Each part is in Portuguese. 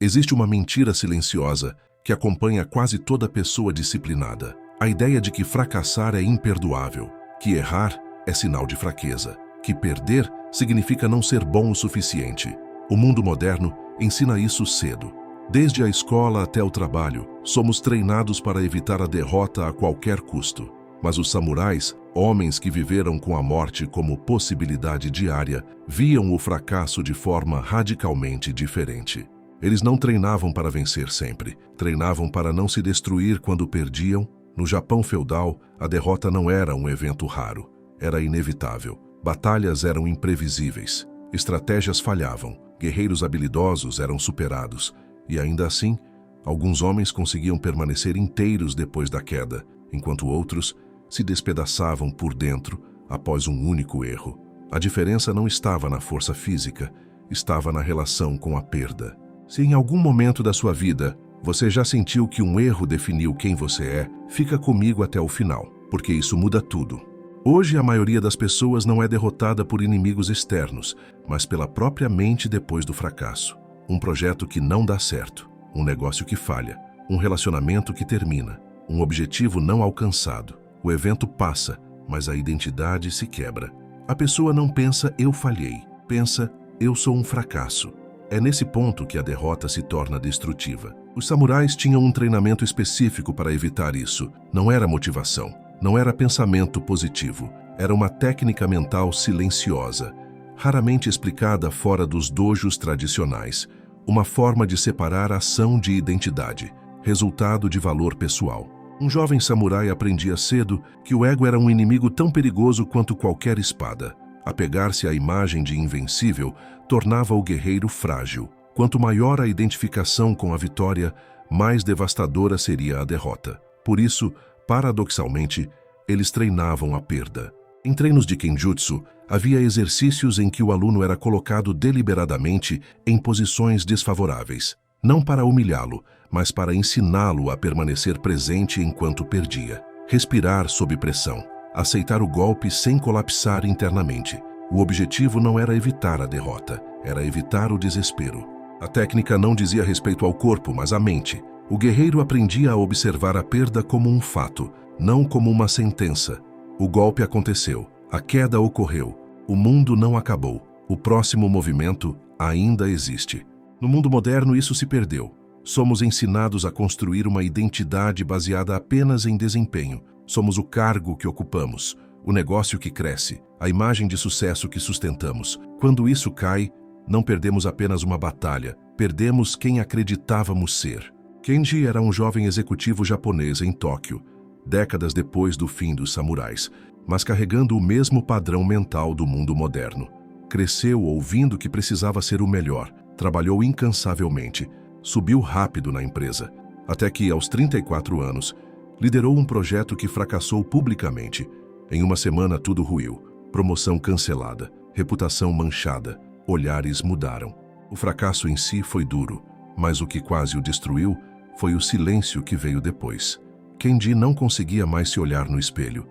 Existe uma mentira silenciosa que acompanha quase toda pessoa disciplinada. A ideia de que fracassar é imperdoável, que errar é sinal de fraqueza, que perder significa não ser bom o suficiente. O mundo moderno ensina isso cedo. Desde a escola até o trabalho, somos treinados para evitar a derrota a qualquer custo. Mas os samurais, homens que viveram com a morte como possibilidade diária, viam o fracasso de forma radicalmente diferente. Eles não treinavam para vencer sempre, treinavam para não se destruir quando perdiam. No Japão feudal, a derrota não era um evento raro, era inevitável. Batalhas eram imprevisíveis, estratégias falhavam, guerreiros habilidosos eram superados, e ainda assim, alguns homens conseguiam permanecer inteiros depois da queda, enquanto outros se despedaçavam por dentro após um único erro. A diferença não estava na força física, estava na relação com a perda. Se em algum momento da sua vida você já sentiu que um erro definiu quem você é, fica comigo até o final, porque isso muda tudo. Hoje a maioria das pessoas não é derrotada por inimigos externos, mas pela própria mente depois do fracasso. Um projeto que não dá certo, um negócio que falha, um relacionamento que termina, um objetivo não alcançado. O evento passa, mas a identidade se quebra. A pessoa não pensa "eu falhei", pensa "eu sou um fracasso". É nesse ponto que a derrota se torna destrutiva. Os samurais tinham um treinamento específico para evitar isso. Não era motivação, não era pensamento positivo, era uma técnica mental silenciosa, raramente explicada fora dos dojos tradicionais, uma forma de separar ação de identidade, resultado de valor pessoal. Um jovem samurai aprendia cedo que o ego era um inimigo tão perigoso quanto qualquer espada. Apegar-se à imagem de invencível tornava o guerreiro frágil. Quanto maior a identificação com a vitória, mais devastadora seria a derrota. Por isso, paradoxalmente, eles treinavam a perda. Em treinos de Kenjutsu, havia exercícios em que o aluno era colocado deliberadamente em posições desfavoráveis, não para humilhá-lo, mas para ensiná-lo a permanecer presente enquanto perdia. Respirar sob pressão, aceitar o golpe sem colapsar internamente. O objetivo não era evitar a derrota, era evitar o desespero. A técnica não dizia respeito ao corpo, mas à mente. O guerreiro aprendia a observar a perda como um fato, não como uma sentença. O golpe aconteceu, a queda ocorreu, o mundo não acabou, o próximo movimento ainda existe. No mundo moderno isso se perdeu. Somos ensinados a construir uma identidade baseada apenas em desempenho. Somos o cargo que ocupamos, o negócio que cresce, a imagem de sucesso que sustentamos. Quando isso cai, não perdemos apenas uma batalha, perdemos quem acreditávamos ser. Kenji era um jovem executivo japonês em Tóquio, décadas depois do fim dos samurais, mas carregando o mesmo padrão mental do mundo moderno. Cresceu ouvindo que precisava ser o melhor, trabalhou incansavelmente, subiu rápido na empresa, até que, aos 34 anos, liderou um projeto que fracassou publicamente. Em uma semana tudo ruiu, promoção cancelada, reputação manchada, olhares mudaram. O fracasso em si foi duro, mas o que quase o destruiu foi o silêncio que veio depois. Kenji não conseguia mais se olhar no espelho.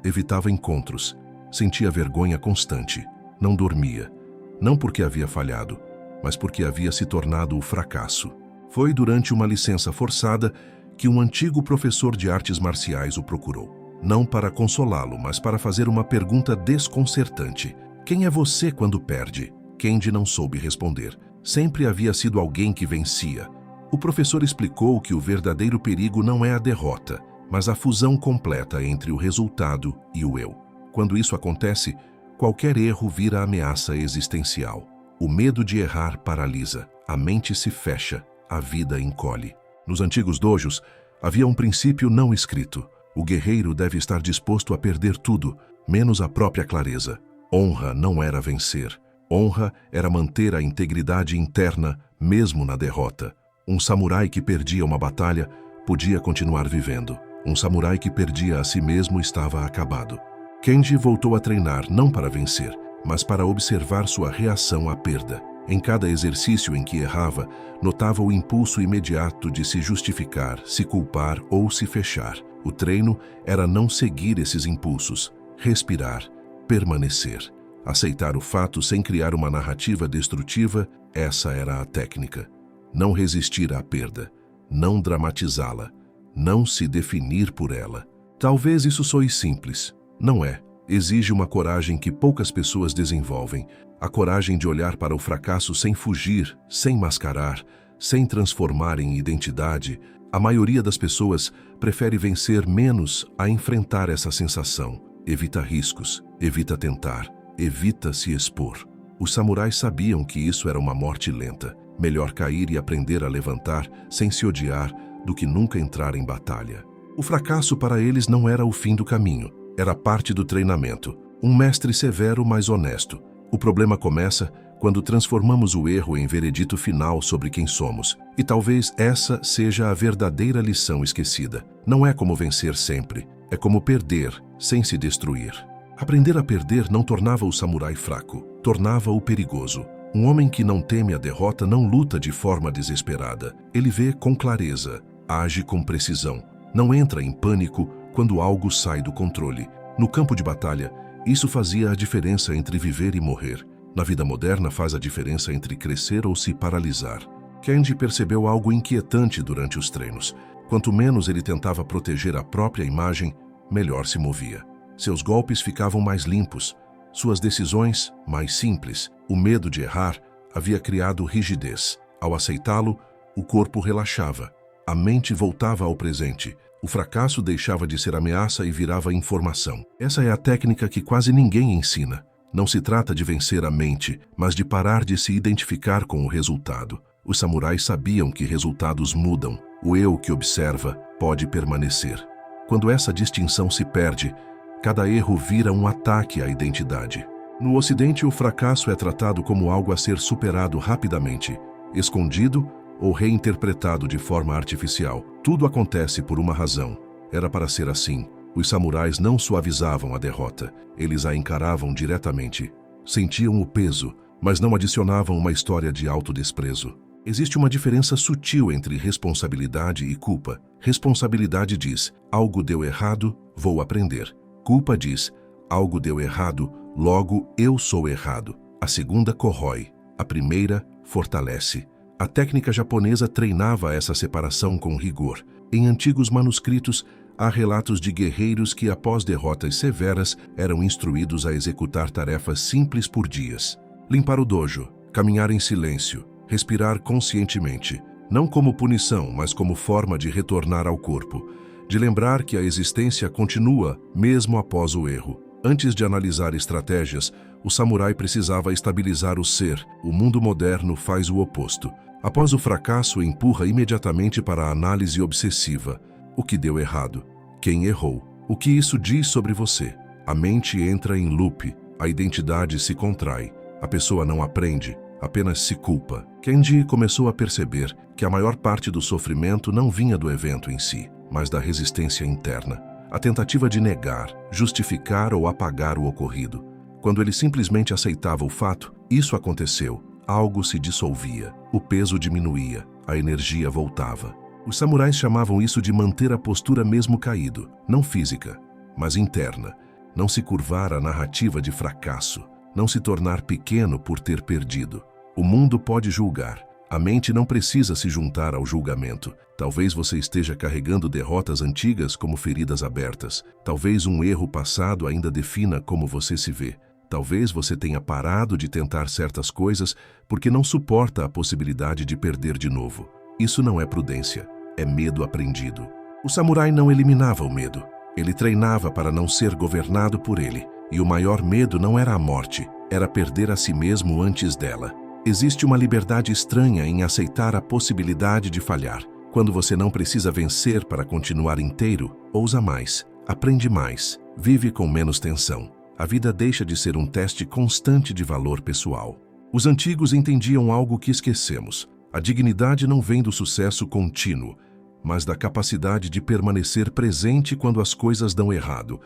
Evitava encontros, sentia vergonha constante, não dormia. Não porque havia falhado, mas porque havia se tornado o fracasso. Foi durante uma licença forçada que um antigo professor de artes marciais o procurou. Não para consolá-lo, mas para fazer uma pergunta desconcertante. Quem é você quando perde? Kenji não soube responder. Sempre havia sido alguém que vencia. O professor explicou que o verdadeiro perigo não é a derrota, mas a fusão completa entre o resultado e o eu. Quando isso acontece, qualquer erro vira ameaça existencial. O medo de errar paralisa, a mente se fecha, a vida encolhe. Nos antigos dojos, havia um princípio não escrito. O guerreiro deve estar disposto a perder tudo, menos a própria clareza. Honra não era vencer. Honra era manter a integridade interna, mesmo na derrota. Um samurai que perdia uma batalha podia continuar vivendo. Um samurai que perdia a si mesmo estava acabado. Kenji voltou a treinar não para vencer, mas para observar sua reação à perda. Em cada exercício em que errava, notava o impulso imediato de se justificar, se culpar ou se fechar. O treino era não seguir esses impulsos, respirar, permanecer. Aceitar o fato sem criar uma narrativa destrutiva, essa era a técnica. não resistir à perda, não dramatizá-la, não se definir por ela. Talvez isso soe simples. Não é. Exige uma coragem que poucas pessoas desenvolvem, a coragem de olhar para o fracasso sem fugir, sem mascarar, sem transformar em identidade. A maioria das pessoas prefere vencer menos a enfrentar essa sensação. Evita riscos, evita tentar, evita se expor. Os samurais sabiam que isso era uma morte lenta. Melhor cair e aprender a levantar sem se odiar do que nunca entrar em batalha. O fracasso para eles não era o fim do caminho, era parte do treinamento. Um mestre severo, mas honesto. O problema começa quando transformamos o erro em veredito final sobre quem somos. E talvez essa seja a verdadeira lição esquecida. Não é como vencer sempre, é como perder sem se destruir. Aprender a perder não tornava o samurai fraco, tornava-o perigoso. Um homem que não teme a derrota não luta de forma desesperada. Ele vê com clareza, age com precisão. Não entra em pânico quando algo sai do controle. No campo de batalha, isso fazia a diferença entre viver e morrer. Na vida moderna, faz a diferença entre crescer ou se paralisar. Kenji percebeu algo inquietante durante os treinos. Quanto menos ele tentava proteger a própria imagem, melhor se movia. Seus golpes ficavam mais limpos, suas decisões mais simples. O medo de errar havia criado rigidez. Ao aceitá-lo, o corpo relaxava. A mente voltava ao presente. O fracasso deixava de ser ameaça e virava informação. Essa é a técnica que quase ninguém ensina. Não se trata de vencer a mente, mas de parar de se identificar com o resultado. Os samurais sabiam que resultados mudam. O eu que observa pode permanecer. Quando essa distinção se perde, cada erro vira um ataque à identidade. No Ocidente, o fracasso é tratado como algo a ser superado rapidamente, escondido ou reinterpretado de forma artificial. Tudo acontece por uma razão. Era para ser assim. Os samurais não suavizavam a derrota. Eles a encaravam diretamente. Sentiam o peso, mas não adicionavam uma história de autodesprezo. Existe uma diferença sutil entre responsabilidade e culpa. Responsabilidade diz, algo deu errado, vou aprender. Culpa diz, algo deu errado, logo eu sou errado. A segunda corrói, a primeira fortalece. A técnica japonesa treinava essa separação com rigor. Em antigos manuscritos, há relatos de guerreiros que, após derrotas severas, eram instruídos a executar tarefas simples por dias. Limpar o dojo, caminhar em silêncio, respirar conscientemente, não como punição, mas como forma de retornar ao corpo, de lembrar que a existência continua mesmo após o erro. Antes de analisar estratégias, o samurai precisava estabilizar o ser. O mundo moderno faz o oposto. Após o fracasso, empurra imediatamente para a análise obsessiva. O que deu errado? Quem errou? O que isso diz sobre você? A mente entra em loop, a identidade se contrai. A pessoa não aprende, apenas se culpa. Kenji começou a perceber que a maior parte do sofrimento não vinha do evento em si, mas da resistência interna. A tentativa de negar, justificar ou apagar o ocorrido. Quando ele simplesmente aceitava o fato, isso aconteceu. Algo se dissolvia, o peso diminuía, a energia voltava. Os samurais chamavam isso de manter a postura mesmo caído, não física, mas interna. Não se curvar à narrativa de fracasso, não se tornar pequeno por ter perdido. O mundo pode julgar, a mente não precisa se juntar ao julgamento. Talvez você esteja carregando derrotas antigas como feridas abertas. Talvez um erro passado ainda defina como você se vê. Talvez você tenha parado de tentar certas coisas porque não suporta a possibilidade de perder de novo. Isso não é prudência, é medo aprendido. O samurai não eliminava o medo. Ele treinava para não ser governado por ele. E o maior medo não era a morte, era perder a si mesmo antes dela. Existe uma liberdade estranha em aceitar a possibilidade de falhar. Quando você não precisa vencer para continuar inteiro, ousa mais, aprende mais, vive com menos tensão. A vida deixa de ser um teste constante de valor pessoal. Os antigos entendiam algo que esquecemos. A dignidade não vem do sucesso contínuo, mas da capacidade de permanecer presente quando as coisas dão errado.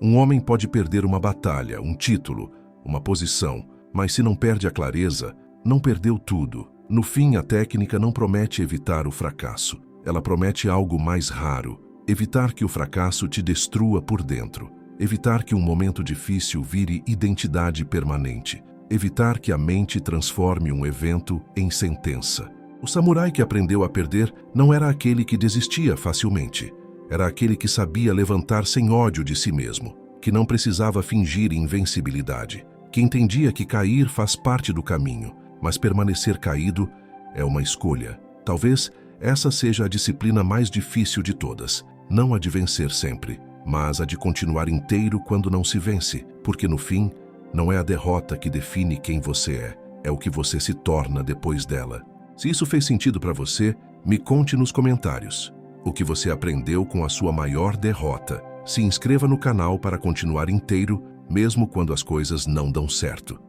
Um homem pode perder uma batalha, um título, uma posição, mas se não perde a clareza, não perdeu tudo. No fim, a técnica não promete evitar o fracasso. Ela promete algo mais raro, evitar que o fracasso te destrua por dentro. Evitar que um momento difícil vire identidade permanente. Evitar que a mente transforme um evento em sentença. O samurai que aprendeu a perder não era aquele que desistia facilmente. Era aquele que sabia levantar sem ódio de si mesmo, que não precisava fingir invencibilidade, que entendia que cair faz parte do caminho, mas permanecer caído é uma escolha. Talvez essa seja a disciplina mais difícil de todas, não a de vencer sempre, mas a de continuar inteiro quando não se vence, porque no fim, não é a derrota que define quem você é o que você se torna depois dela. Se isso fez sentido para você, me conte nos comentários o que você aprendeu com a sua maior derrota. Se inscreva no canal para continuar inteiro, mesmo quando as coisas não dão certo.